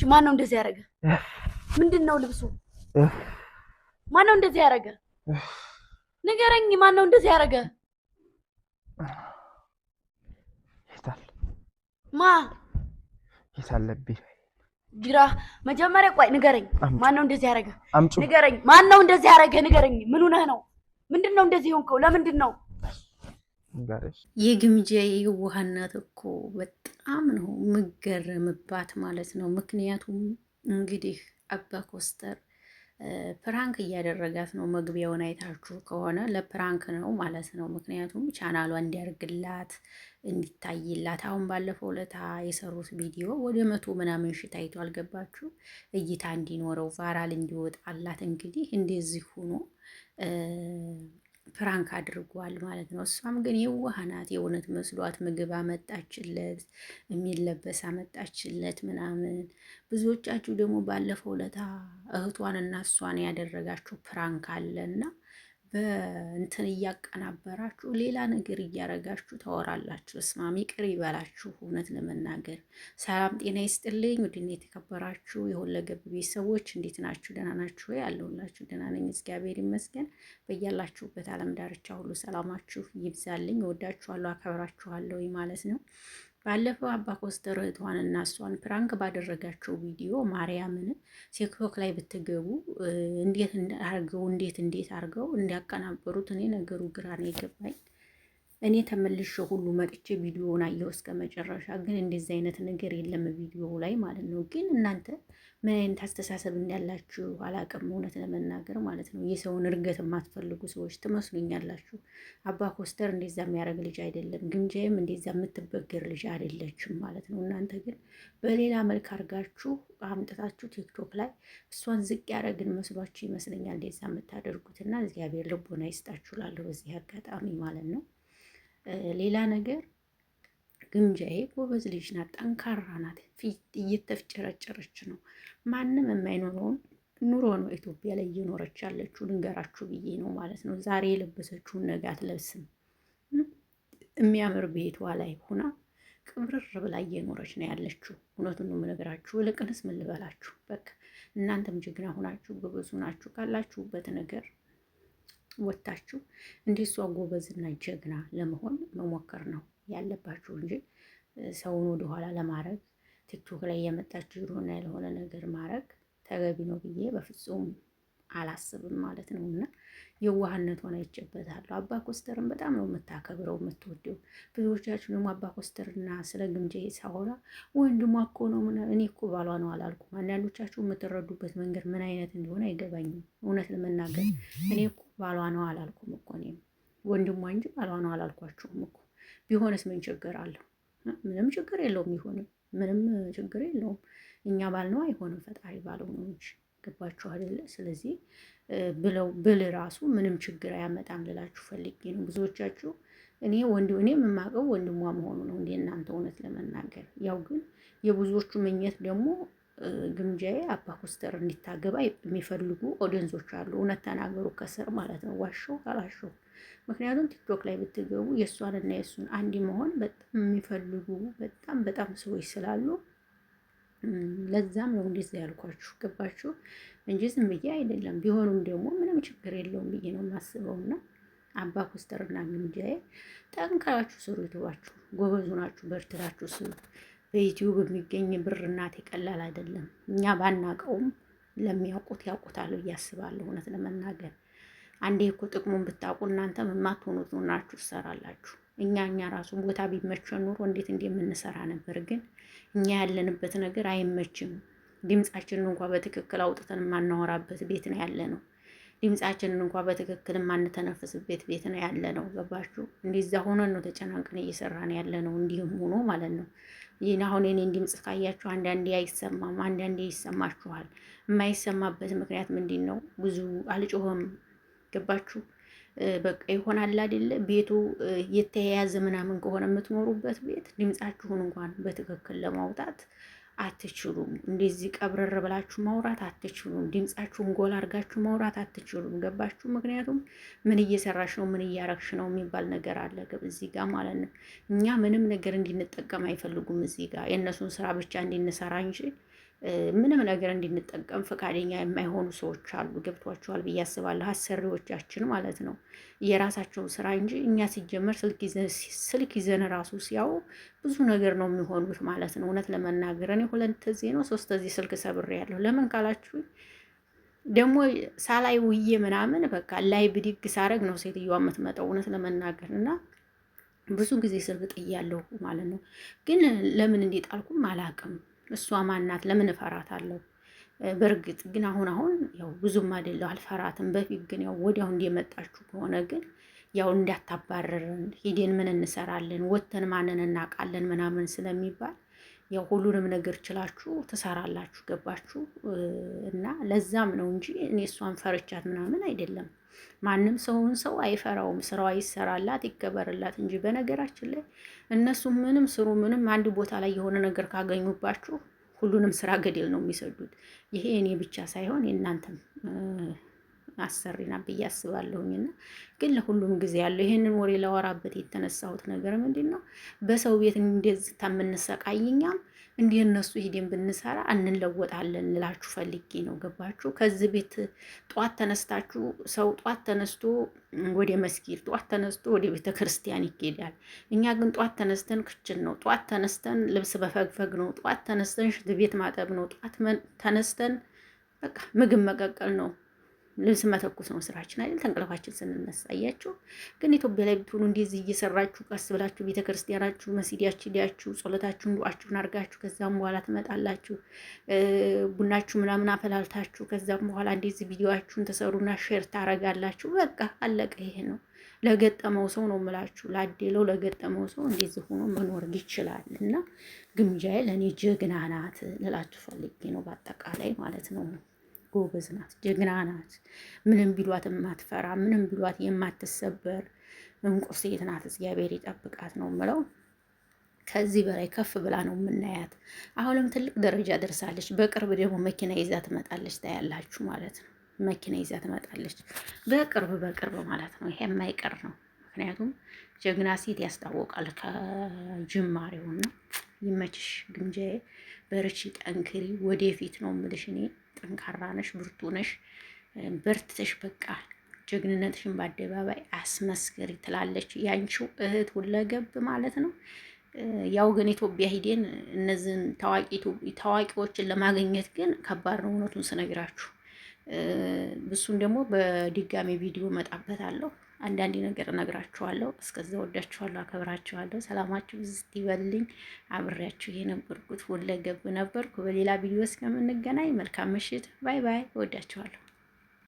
ማን ነው እንደዚህ ያደረገ? ምንድን ነው ልብሱ? ማን ነው እንደዚህ ያደረገ? ንገረኝ። ማን ነው እንደዚህ ያደረገ? ይታል ማ ይታለብኝ ቢራ መጀመሪያ ቆይ ንገረኝ። ማን ነው እንደዚህ ያደረገ? አምጪው። ንገረኝ። ማን ነው እንደዚህ ያደረገ? ንገረኝ። ምን ሆነህ ነው? ምንድን ነው እንደዚህ ሆንከው? ለምንድን ነው? የግምጃ የዋህነት እኮ በጣም ነው የምገረምባት ማለት ነው። ምክንያቱም እንግዲህ አባ ኮስተር ፕራንክ እያደረጋት ነው። መግቢያውን አይታችሁ ከሆነ ለፕራንክ ነው ማለት ነው። ምክንያቱም ቻናሏ እንዲያርግላት እንዲታይላት። አሁን ባለፈው ለታ የሰሩት ቪዲዮ ወደ 100 ምናምን ሺህ ታይቶ አልገባችሁ እይታ እንዲኖረው ቫይራል እንዲወጣላት እንግዲህ እንደዚህ ሆኖ ፕራንክ አድርጓል ማለት ነው። እሷም ግን የዋህ ናት። የእውነት መስሏት ምግብ አመጣችለት፣ የሚለበስ አመጣችለት ምናምን። ብዙዎቻችሁ ደግሞ ባለፈው ለታ እህቷን እና እሷን ያደረጋችሁ ፕራንክ አለና በእንትን እያቀናበራችሁ ሌላ ነገር እያረጋችሁ ታወራላችሁ። እስማም ይቅር ይበላችሁ። እውነት ለመናገር ሰላም ጤና ይስጥልኝ። ውድና የተከበራችሁ የሁለገብ ቤተሰቦች እንዴት ናችሁ? ደህና ናችሁ ወይ? አለሁላችሁ። ደህና ነኝ እግዚአብሔር ይመስገን። በያላችሁበት ዓለም ዳርቻ ሁሉ ሰላማችሁ ይብዛልኝ። እወዳችኋለሁ፣ አከብራችኋለሁ ማለት ነው። ባለፈው አባ ኮስተር እህቷን እና እሷን ፕራንክ ባደረጋቸው ቪዲዮ ማርያምን ቲክቶክ ላይ ብትገቡ እንዴት አርገው እንዲያቀናበሩት እኔ ነገሩ ግራ ነው የገባኝ። እኔ ተመልሼ ሁሉ መጥቼ ቪዲዮውን አየሁ እስከ መጨረሻ። ግን እንደዚህ አይነት ነገር የለም ቪዲዮ ላይ ማለት ነው። ግን እናንተ ምን አይነት አስተሳሰብ እንዳላችሁ አላውቅም፣ እውነት ለመናገር ማለት ነው። የሰውን እርገት የማትፈልጉ ሰዎች ትመስሉኛላችሁ። አባ ኮስተር እንደዛ የሚያደርግ ልጅ አይደለም፣ ግምጃዬም እንደዛ የምትበገር ልጅ አይደለችም ማለት ነው። እናንተ ግን በሌላ መልክ አድርጋችሁ አምጥታችሁ ቲክቶክ ላይ እሷን ዝቅ ያደረግን መስሏችሁ ይመስለኛል እንደዛ የምታደርጉትና እግዚአብሔር ልቦና ይስጣችሁ እላለሁ በዚህ አጋጣሚ ማለት ነው። ሌላ ነገር ግምጃዬ ጎበዝ ልጅ ናት፣ ጠንካራ ናት። ፊት እየተፍጨረጨረች ነው። ማንም የማይኖረውን ኑሮ ነው ኢትዮጵያ ላይ እየኖረች ያለችው። ልንገራችሁ ብዬ ነው ማለት ነው። ዛሬ የለበሰችውን ነገ አትለብስም። የሚያምር ቤቷ ላይ ሁና ቅብርር ብላ እየኖረች ነው ያለችው። እውነቱን ነው የምነግራችሁ። ይልቅንስ ምን ልበላችሁ፣ በቃ እናንተም ጀግና ሁናችሁ ጎበዝ ሁናችሁ ካላችሁበት ነገር ወታችሁ እንዲህ እሷ ጎበዝና ጀግና ለመሆን መሞከር ነው ያለባችሁ እንጂ ሰውን ወደኋላ ለማድረግ ቲክቶክ ላይ የመጣችሁ ይሆን ያልሆነ ነገር ማድረግ ተገቢ ነው ብዬ በፍጹም አላስብም ማለት ነው። እና የዋህነቷን አይቼበታለሁ። አባ ኮስተርን በጣም ነው የምታከብረው የምትወደው። ብዙዎቻችሁ ደግሞ አባ ኮስተርና ስለ ግምጃዬ ሳወራ ወንድሟ እኮ ነው እኔ እኮ ባሏ ነው አላልኩም። አንዳንዶቻችሁ የምትረዱበት መንገድ ምን አይነት እንደሆነ አይገባኝም። እውነት ለመናገር እኔ እኮ ባሏ ነው አላልኩም እኮ እኔም ወንድሟ እንጂ ባሏ ነው አላልኳችሁም እኮ። ቢሆንስ ምን ችግር አለው? ምንም ችግር የለውም። ቢሆንም ምንም ችግር የለውም። እኛ ባል ነው አይሆንም፣ ፈጣሪ ባለው ነው እንጂ ገባችሁ አይደለ? ስለዚህ ብል ራሱ ምንም ችግር አያመጣም ልላችሁ ፈልጌ ነው። ብዙዎቻችሁ እኔ የምማቀው ወንድሟ መሆኑ ነው እንደ እናንተ እውነት ለመናገር ያው ግን የብዙዎቹ ምኞት ደግሞ ግምጃዬ አባ ኮስተር እንዲታገባ የሚፈልጉ ኦዲየንሶች አሉ። እውነት ተናገሩ ከስር ማለት ነው። ዋሸው አላሸው። ምክንያቱም ቲክቶክ ላይ ብትገቡ የእሷንና የእሱን አንድ መሆን በጣም የሚፈልጉ በጣም ሰዎች ስላሉ ለዛም ነው እንደዚህ ያልኳችሁ። ገባችሁ እንጂ ዝም ብዬ አይደለም። ቢሆኑም ደግሞ ምንም ችግር የለውም ብዬ ነው የማስበውና አባ ኮስተርና ግምጃዬ ጠንክራችሁ ስሩ። ይተዋችሁ፣ ጎበዙ ናችሁ፣ በርትታችሁ ስሩ። በዩቲዩብ የሚገኝ ብር እናቴ ቀላል አይደለም። እኛ ባናቀውም ለሚያውቁት ያውቁታል ብዬ አስባለሁ። እውነት ለመናገር አንዴ እኮ ጥቅሙን ብታውቁ እናንተም የማትሆኑት ናችሁ ትሰራላችሁ። እኛ ራሱ ቦታ ቢመቸን ኑሮ እንዴት እንደምንሰራ ነበር። ግን እኛ ያለንበት ነገር አይመችም። ድምጻችንን እንኳን በትክክል አውጥተን የማናወራበት ቤት ነው ያለ ነው። ድምጻችንን እንኳን በትክክል የማንተነፍስበት ቤት ነው ያለ ነው። ገባችሁ? እንደዛ ሆነን ነው ተጨናንቀን እየሰራን ያለ ነው። እንዲህም ሆኖ ማለት ነው። ይህን አሁን የኔን ድምጽ ካያችሁ አንዳንዴ አይሰማም፣ አንዳንዴ ይሰማችኋል። የማይሰማበት ምክንያት ምንድን ነው? ብዙ አልጮህም። ገባችሁ? በቃ ይሆናል አይደለ? ቤቱ የተያያዘ ምናምን ከሆነ የምትኖሩበት ቤት ድምጻችሁን እንኳን በትክክል ለማውጣት አትችሉም። እንደዚህ ቀብረር ብላችሁ ማውራት አትችሉም። ድምጻችሁን ጎላ አድርጋችሁ ማውራት አትችሉም። ገባችሁ? ምክንያቱም ምን እየሰራሽ ነው፣ ምን እያረግሽ ነው የሚባል ነገር አለ እዚህ ጋር ማለት ነው። እኛ ምንም ነገር እንድንጠቀም አይፈልጉም እዚህ ጋር የእነሱን ስራ ብቻ እንድንሰራ እንጂ ምንም ነገር እንድንጠቀም ፈቃደኛ የማይሆኑ ሰዎች አሉ። ገብቷቸዋል ብዬ አስባለሁ። አሰሪዎቻችን ማለት ነው የራሳቸው ስራ እንጂ እኛ ሲጀመር ስልክ ይዘን ራሱ ሲያው ብዙ ነገር ነው የሚሆኑት ማለት ነው። እውነት ለመናገር እኔ 2 ጊዜ ነው 3 ጊዜ ስልክ ሰብሬያለሁ። ለምን ካላችሁ ደግሞ ሳላይ ውዬ ምናምን በቃ ላይ ብድግ ሳረግ ነው ሴትዮዋ የምትመጣው እውነት ለመናገር እና ብዙ ጊዜ ስልክ ጥያለሁ ማለት ነው። ግን ለምን እንዲጣልኩም አላውቅም። እሷ ማናት? ለምን እፈራታለሁ? በእርግጥ ግን አሁን ያው ብዙም አይደለሁ አልፈራትም። በፊት ግን ያው ወዲያው እንደመጣችሁ ከሆነ ግን ያው እንዳታባረርን ሂደን ምን እንሰራለን ወተን ማንን እናውቃለን ምናምን ስለሚባል ያው ሁሉንም ነገር ችላችሁ ትሰራላችሁ። ገባችሁ? እና ለዛም ነው እንጂ እኔ እሷን ፈርቻት ምናምን አይደለም። ማንም ሰው አይፈራውም። ስራዋ ይሰራላት ይከበርላት እንጂ በነገራችን ላይ እነሱ ምንም ስሩ ምንም አንድ ቦታ ላይ የሆነ ነገር ካገኙባችሁ ሁሉንም ስራ ገደል ነው የሚሰዱት። ይሄ እኔ ብቻ ሳይሆን የእናንተም አሰሪና ብዬ አስባለሁኝና ግን ለሁሉም ጊዜ ያለው ይሄንን ወሬ ላወራበት የተነሳሁት ነገር ምንድን ነው? በሰው ቤት እንደዚህ የምንሰቃይኛም እንዲህ እነሱ ሂደን ብንሰራ እንለወጣለን ልላችሁ ፈልጌ ነው። ገባችሁ? ከዚህ ቤት ጧት ተነስታችሁ ሰው ጧት ተነስቶ ወደ መስጊድ ጧት ተነስቶ ወደ ቤተ ክርስቲያን ይሄዳል። እኛ ግን ጧት ተነስተን ክችን ነው፣ ጧት ተነስተን ልብስ በፈግፈግ ነው፣ ጧት ተነስተን ሽንት ቤት ማጠብ ነው፣ ጧት ተነስተን በቃ ምግብ መቀቀል ነው፣ ልብስ መተኩስ ነው ስራችን አይደል? ተንቀለፋችን ስንነሳ አያችሁ። ግን ኢትዮጵያ ላይ ብትሆኑ እንደዚህ እየሰራችሁ ቀስ ብላችሁ ቤተክርስቲያናችሁ መስጊዳችሁ ሄዳችሁ ጸሎታችሁን ዱዓችሁን አድርጋችሁ ከዛም በኋላ ትመጣላችሁ። ቡናችሁ ምናምን አፈላልታችሁ ከዛም በኋላ እንደዚህ ቪዲዮአችሁን ተሰሩና ሼር ታረጋላችሁ። በቃ አለቀ። ይሄ ነው ለገጠመው ሰው ነው የምላችሁ። ላዴለው ለገጠመው ሰው እንደዚህ ሆኖ መኖር ይችላል። እና ግምጃዬ ለእኔ ጀግና ናት ልላችሁ ፈልጌ ነው። በአጠቃላይ ማለት ነው ጎበዝ ናት፣ ጀግና ናት። ምንም ቢሏት የማትፈራ ምንም ቢሏት የማትሰበር እንቁ ሴት ናት። እግዚአብሔር ይጠብቃት ነው የምለው። ከዚህ በላይ ከፍ ብላ ነው የምናያት። አሁንም ትልቅ ደረጃ ደርሳለች። በቅርብ ደግሞ መኪና ይዛ ትመጣለች፣ ታያላችሁ ማለት ነው። መኪና ይዛ ትመጣለች በቅርብ ማለት ነው። ይሄ የማይቀር ነው። ምክንያቱም ጀግና ሴት ያስታውቃል ከጅማሬው ነው። ይመችሽ ግምጃዬ፣ በርቺ፣ ጠንክሪ፣ ወደፊት ነው የምልሽ እኔ። ጠንካራ ነሽ፣ ብርቱ ነሽ፣ በርትተሽ በቃ ጀግንነትሽን በአደባባይ አስመስክሪ ትላለች ያንቺው እህት ሁለገብ ማለት ነው። ያው ግን ኢትዮጵያ ሂደን እነዚህን ታዋቂዎችን ለማግኘት ግን ከባድ ነው እውነቱን ስነግራችሁ። እሱን ደግሞ በድጋሚ ቪዲዮ መጣበታለሁ። አንዳንድ ነገር እነግራችኋለሁ። እስከዛ ወዳችኋለሁ፣ አከብራችኋለሁ። ሰላማችሁ ብዝት ይበልልኝ። አብሬያችሁ የነበርኩት ሁለገብ ነበርኩ። በሌላ ቪዲዮ እስከምንገናኝ መልካም ምሽት። ባይ ባይ። ወዳችኋለሁ።